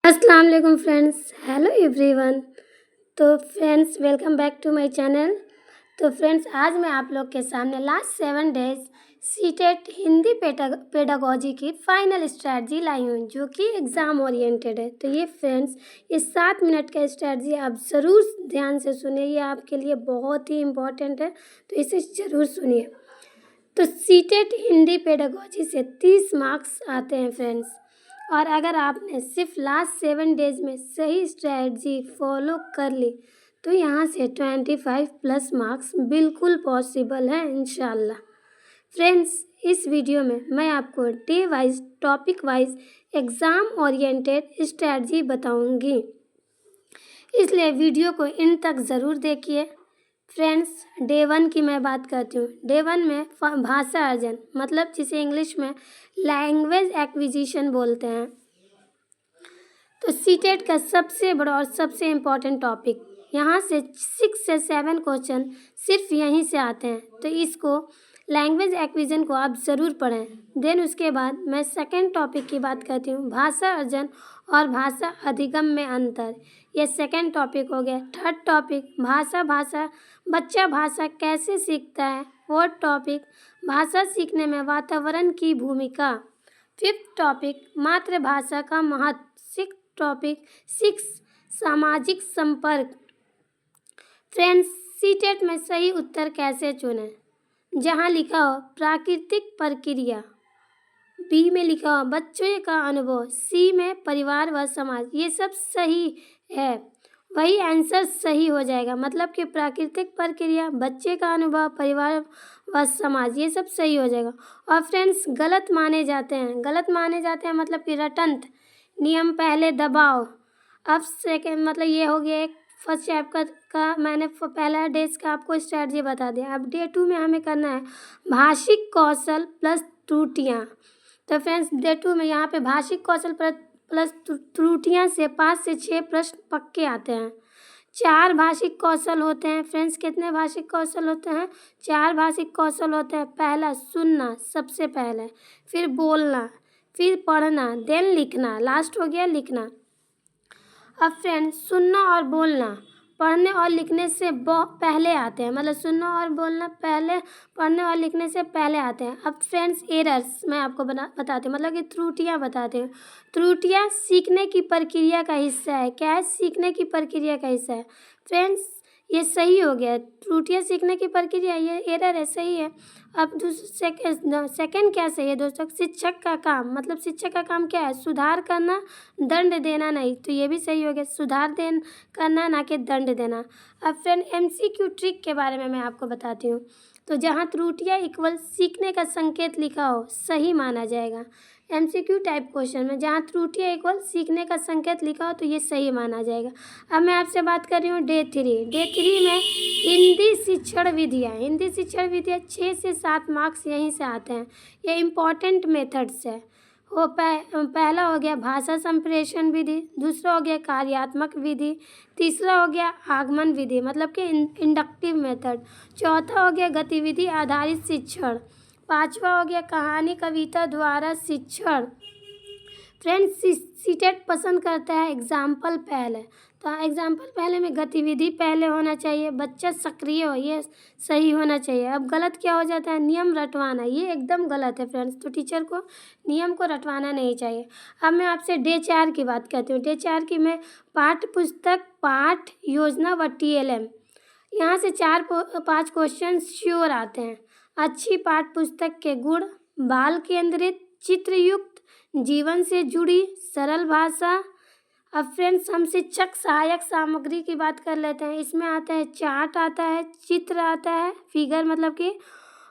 अस्सलाम वालेकुम friends, hello everyone. तो friends, welcome back to my channel. तो फ्रेंड्स, आज मैं आप लोग के सामने last 7 days CTET Hindi pedagogy की फाइनल स्ट्रैटेजी लाई हूँ, जो कि एग्ज़ाम ओरिएंटेड है। तो ये फ्रेंड्स, ये 7 मिनट का स्ट्रैटेजी आप ज़रूर ध्यान से सुनिए, ये आपके लिए बहुत ही इम्पोर्टेंट है, तो इसे ज़रूर सुनिए। तो सीटेट हिंदी पेडागोजी से 30 मार्क्स आते हैं फ्रेंड्स, और अगर आपने सिर्फ लास्ट 7 डेज में सही स्ट्रेटजी फॉलो कर ली तो यहाँ से 25+ मार्क्स बिल्कुल पॉसिबल है इंशाल्लाह। फ्रेंड्स, इस वीडियो में मैं आपको day wise topic wise exam oriented strategy बताऊंगी, इसलिए वीडियो को इन तक ज़रूर देखिए। फ्रेंड्स, डे 1 की मैं बात करती हूँ। डे 1 में भाषा अर्जन, मतलब जिसे इंग्लिश में लैंग्वेज एक्विजिशन बोलते हैं। तो सीटेट का सबसे बड़ा और सबसे इम्पोर्टेंट टॉपिक, यहाँ से 6 से 7 क्वेश्चन सिर्फ यहीं से आते हैं, तो इसको लैंग्वेज एक्विजन को आप ज़रूर पढ़ें। देन उसके बाद मैं सेकंड टॉपिक की बात करती हूँ, भाषा अर्जन और भाषा अधिगम में अंतर। ये सेकंड टॉपिक हो गया। थर्ड टॉपिक, बच्चा भाषा कैसे सीखता है। फोर्थ टॉपिक, भाषा सीखने में वातावरण की भूमिका। फिफ्थ टॉपिक, मातृभाषा का महत्व। सिक्स टॉपिक, 6 सामाजिक संपर्क। फ्रेंड्स, सीटेट में सही उत्तर कैसे चुनें, जहां लिखा हो प्राकृतिक प्रक्रिया, बी में लिखा हो बच्चों का अनुभव, सी में परिवार व समाज, ये सब सही है, वही आंसर सही हो जाएगा। मतलब कि प्राकृतिक प्रक्रिया, बच्चे का अनुभव, परिवार व समाज, ये सब सही हो जाएगा। और फ्रेंड्स, गलत माने जाते हैं मतलब कि रटंत नियम पहले दबाओ। अब सेकेंड मतलब ये हो गया एक फर्स्ट चैप्टर का मैंने पहला डेज का आपको स्ट्रैटेजी बता दिया। अब डे 2 में हमें करना है भाषिक कौशल प्लस त्रुटियाँ। तो फ्रेंड्स, डे 2 में यहाँ पे भाषिक कौशल प्लस त्रुटियाँ से 5 से 6 प्रश्न पक्के आते हैं। 4 भाषिक कौशल होते हैं फ्रेंड्स। कितने भाषिक कौशल होते हैं? 4 भाषिक कौशल होते हैं। पहला सुनना, सबसे पहले, फिर बोलना, फिर पढ़ना, देन लिखना, लास्ट हो गया लिखना। अब फ्रेंड्स, सुनना और बोलना पढ़ने और लिखने से पहले आते हैं, मतलब सुनना और बोलना पहले पढ़ने और लिखने से पहले आते हैं। अब फ्रेंड्स, एरर्स मैं आपको बताती हूँ, मतलब कि त्रुटियाँ बताती हूँ। त्रुटियाँ सीखने की प्रक्रिया का हिस्सा है। क्या है? सीखने की प्रक्रिया का हिस्सा है। फ्रेंड्स, ये सही हो गया, त्रुटियाँ सीखने की प्रक्रिया, ये एरर है, सही है। अब सेकंड क्या सही है दोस्तों? शिक्षक का काम, मतलब शिक्षक का काम क्या है? सुधार करना, दंड देना नहीं, तो ये भी सही हो गया, सुधार करना ना कि दंड देना। अब फ्रेंड, एमसीक्यू ट्रिक के बारे में मैं आपको बताती हूँ। तो जहाँ त्रुटियाँ इक्वल सीखने का संकेत लिखा हो, सही माना जाएगा। एमसीक्यू टाइप क्वेश्चन में जहाँ त्रुटियाँ इक्वल सीखने का संकेत लिखा हो, तो ये सही माना जाएगा। अब मैं आपसे बात कर रही हूँ डे 3 में हिंदी शिक्षण विधियाँ 6 से 7 मार्क्स यहीं से आते हैं। ये इम्पॉर्टेंट मेथड्स है। पहला हो गया भाषा संप्रेषण विधि, दूसरा हो गया कार्यात्मक विधि, तीसरा हो गया आगमन विधि, मतलब कि इंडक्टिव मेथड, चौथा हो गया गतिविधि आधारित शिक्षण, पांचवा हो गया कहानी कविता द्वारा शिक्षण। फ्रेंड्स, सीटेट पसंद करता है एग्जाम्पल पहले, तो एग्जाम्पल पहले में गतिविधि पहले होना चाहिए, बच्चा सक्रिय हो, ये सही होना चाहिए। अब गलत क्या हो जाता है? नियम रटवाना, ये एकदम गलत है फ्रेंड्स, तो टीचर को नियम को रटवाना नहीं चाहिए। अब मैं आपसे डे 4 की बात करती हूँ। डे 4 की मैं पाठ्य पुस्तक, पाठ योजना व TLM, यहाँ से 4-5 क्वेश्चन श्योर आते हैं। अच्छी पाठ्य पुस्तक के गुण, बाल केंद्रित, चित्रयुक्त, जीवन से जुड़ी सरल भाषा। अब फ्रेंड्स, हम शिक्षक सहायक सामग्री की बात कर लेते हैं। इसमें आता है चार्ट, आता है चित्र, आता है फिगर, मतलब कि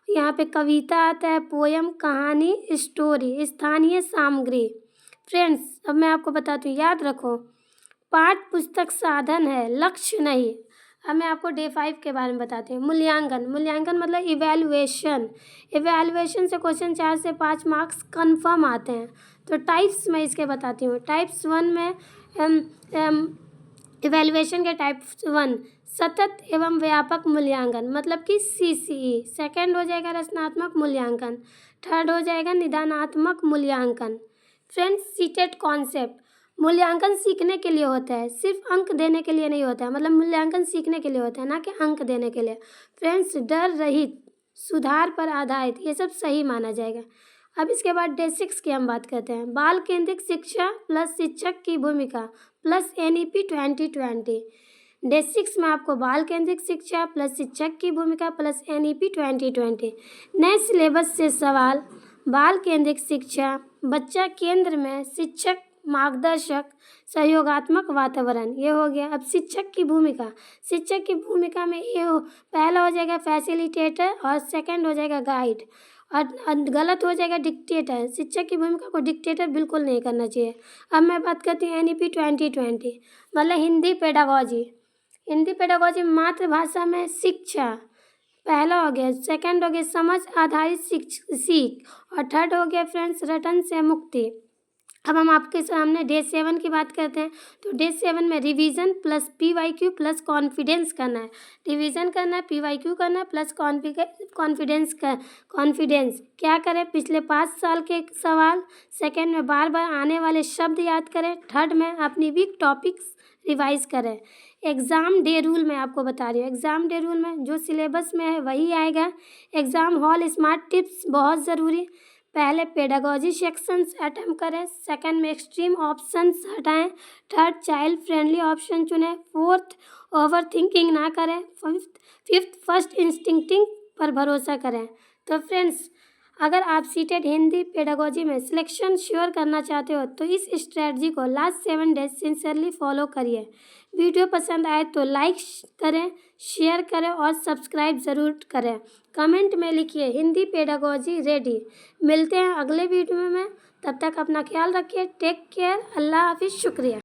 यहाँ पे कविता आता है, पोयम, कहानी, स्टोरी, स्थानीय सामग्री। फ्रेंड्स, अब मैं आपको बताती हूँ, याद रखो, पाठ्य पुस्तक साधन है, लक्ष्य नहीं। अब मैं आपको डे 5 के बारे में बताती हूँ। मूल्यांकन मतलब इवैल्यूएशन से क्वेश्चन 4 से 5 मार्क्स कंफर्म आते हैं। तो टाइप्स मैं इसके बताती हूँ। टाइप्स 1 में इवैल्यूएशन के टाइप्स 1 सतत एवं व्यापक मूल्यांकन, मतलब कि CCE। सेकंड हो जाएगा रचनात्मक मूल्यांकन, थर्ड हो जाएगा निदानात्मक मूल्यांकन। फ्रेंड्स, सीटेट कॉन्सेप्ट, मूल्यांकन सीखने के लिए होता है, सिर्फ अंक देने के लिए नहीं होता है। मतलब मूल्यांकन सीखने के लिए होता है, ना कि अंक देने के लिए। फ्रेंड्स, डर रहित, सुधार पर आधारित, ये सब सही माना जाएगा। अब इसके बाद डे 6 की हम बात करते हैं। बाल केंद्रित शिक्षा प्लस शिक्षक की भूमिका प्लस NEP 2020। डे 6 में आपको बाल केंद्रित शिक्षा प्लस शिक्षक की भूमिका प्लस NEP 2020। नए सिलेबस से सवाल, बाल केंद्रित शिक्षा, बच्चा केंद्र में, शिक्षक मार्गदर्शक, सहयोगात्मक वातावरण, ये हो गया। अब शिक्षक की भूमिका, शिक्षक की भूमिका में पहला हो जाएगा फैसिलिटेटर और सेकंड हो जाएगा गाइड, और गलत हो जाएगा डिक्टेटर। शिक्षक की भूमिका को डिक्टेटर बिल्कुल नहीं करना चाहिए। अब मैं बात करती हूँ NEP 2020, मतलब हिंदी पेडागॉजी। हिंदी पेडागॉजी मातृभाषा में शिक्षा, पहला हो गया। सेकंड हो गया समझ आधारित सीख, और थर्ड हो गया फ्रेंड्स रटन से मुक्ति। अब हम आपके सामने डे 7 की बात करते हैं। तो डे 7 में revision plus PYQ plus confidence करना है। रिवीजन करना है, PYQ करना है, प्लस कॉन्फिडेंस क्या करें, पिछले 5 साल के सवाल। सेकंड में बार बार आने वाले शब्द याद करें। थर्ड में अपनी वीक टॉपिक्स रिवाइज करें। एग्ज़ाम डे रूल में आपको बता रही हूँ, एग्ज़ाम डे रूल में जो सिलेबस में है वही आएगा। एग्ज़ाम हॉल स्मार्ट टिप्स बहुत ज़रूरी। पहले पेडागॉजी सेक्शंस अटेम्प्ट करें, सेकंड में एक्सट्रीम ऑप्शंस हटाएं, थर्ड चाइल्ड फ्रेंडली ऑप्शन चुनें, फोर्थ ओवर थिंकिंग ना करें, फिफ्थ फर्स्ट इंस्टिंक्टिंग पर भरोसा करें। तो फ्रेंड्स, अगर आप सीटेड हिंदी पेडागॉजी में सिलेक्शन श्योर करना चाहते हो तो इस स्ट्रेटजी को लास्ट 7 डेज सिंसियरली फॉलो करिए। वीडियो पसंद आए तो लाइक करें, शेयर करें और सब्सक्राइब ज़रूर करें। कमेंट में लिखिए हिंदी पेडागॉजी रेडी। मिलते हैं अगले वीडियो में। तब तक अपना ख्याल रखिए। Take care. अल्लाह हाफिज़। शुक्रिया।